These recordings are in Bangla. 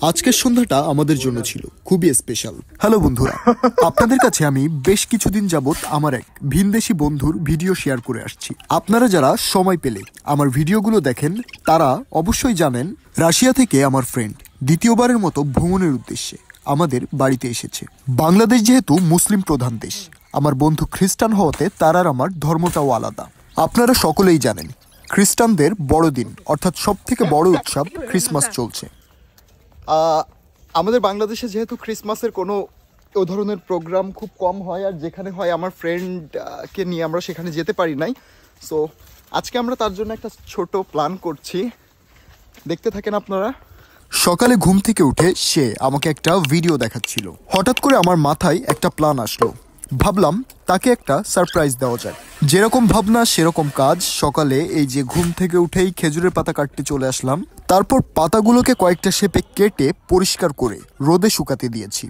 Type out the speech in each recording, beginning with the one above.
আজকের সন্ধ্যাটা আমাদের জন্য ছিল খুবই স্পেশাল। হ্যালো বন্ধুরা, আপনাদের কাছে আমি বেশ কিছুদিন যাবত আমার এক ভিনদেশি বন্ধুর ভিডিও শেয়ার করে আসছি। আপনারা যারা সময় পেলে আমার ভিডিওগুলো দেখেন তারা অবশ্যই জানেন রাশিয়া থেকে আমার ফ্রেন্ড দ্বিতীয়বারের মতো ভ্রমণের উদ্দেশ্যে আমাদের বাড়িতে এসেছে। বাংলাদেশ যেহেতু মুসলিম প্রধান দেশ, আমার বন্ধু খ্রিস্টান হওয়াতে তার আর আমার ধর্মটাও আলাদা। আপনারা সকলেই জানেন খ্রিস্টানদের বড়দিন অর্থাৎ সব থেকে বড় উৎসব ক্রিসমাস চলছে। আমাদের বাংলাদেশে যেহেতু ক্রিসমাসের কোনো ও ধরনের প্রোগ্রাম খুব কম হয়, আর যেখানে হয় আমার ফ্রেন্ডকে নিয়ে আমরা সেখানে যেতে পারি নাই। সো আজকে আমরা তার জন্য একটা ছোট প্ল্যান করছি, দেখতে থাকেন আপনারা। সকালে ঘুম থেকে উঠে সে আমাকে একটা ভিডিও দেখাচ্ছিল। হঠাৎ করে আমার মাথায় একটা প্ল্যান আসলো, ভাবলাম তাকে একটা সারপ্রাইজ দেওয়া যায়। যেরকম ভাবনা সেরকম কাজ। সকালে এই যে ঘুম থেকে উঠেই খেজুরের পাতা কাটতে চলে আসলাম, তারপর পাতাগুলোকে কয়েকটা শেপে কেটে পরিষ্কার করে রোদে শুকাতে দিয়েছি।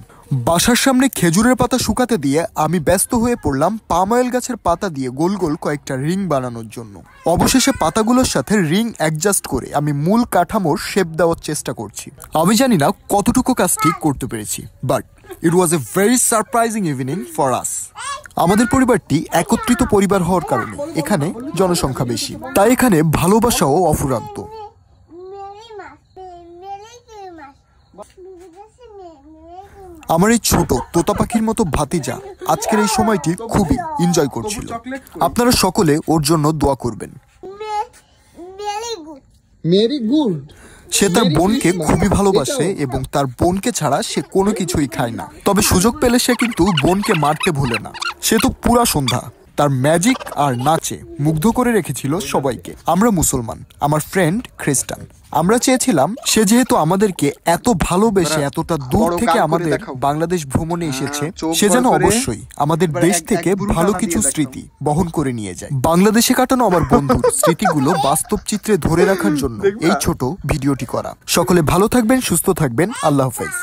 বাসার সামনে খেজুরের পাতা শুকাতে দিয়ে আমি ব্যস্ত হয়ে পড়লাম পাম অয়েল গাছের পাতা দিয়ে গোল গোল কয়েকটা রিং বানানোর জন্য। অবশেষে পাতাগুলোর সাথে রিং অ্যাডজাস্ট করে আমি মূল কাঠামোর শেপ দেওয়ার চেষ্টা করছি। আমি জানি না কতটুকু কাজটি করতে পেরেছি, but it was a very surprising evening for us. আমাদের পরিবারটি একত্রিত পরিবার হওয়ার কারণে এখানে জনসংখ্যা বেশি, তাই এখানে ভালোবাসাও অফুরন্ত। আমার এই ছোট তোতা পাখির মতো ভাতিজা আজকের এই সময়টি খুবই এনজয় করছিল। আপনারা সকলে ওর জন্য দোয়া করবেন। সে তার বোনকে খুবই ভালোবাসে এবং তার বোনকে ছাড়া সে কোনো কিছুই খায় না। তবে সুযোগ পেলে সে কিন্তু বোনকে মারতে ভুলে না। সে তো পুরা সন্ধ্যা তার ম্যাজিক আর নাচে মুগ্ধ করে রেখেছিল সবাইকে। আমরা মুসলমান, আমার ফ্রেন্ড খ্রিস্টান। আমরা চেয়েছিলাম সে যেহেতু আমাদেরকে এত ভালোবেসে এতটা দূর থেকে আমাদের বাংলাদেশ ভ্রমণে এসেছে, সে যেন অবশ্যই আমাদের দেশ থেকে ভালো কিছু স্মৃতি বহন করে নিয়ে যায়। বাংলাদেশে কাটানো আমার বন্ধুর স্মৃতিগুলো বাস্তব চিত্রে ধরে রাখার জন্য এই ছোট ভিডিওটি করা। সকলে ভালো থাকবেন, সুস্থ থাকবেন। আল্লাহ হাফেজ।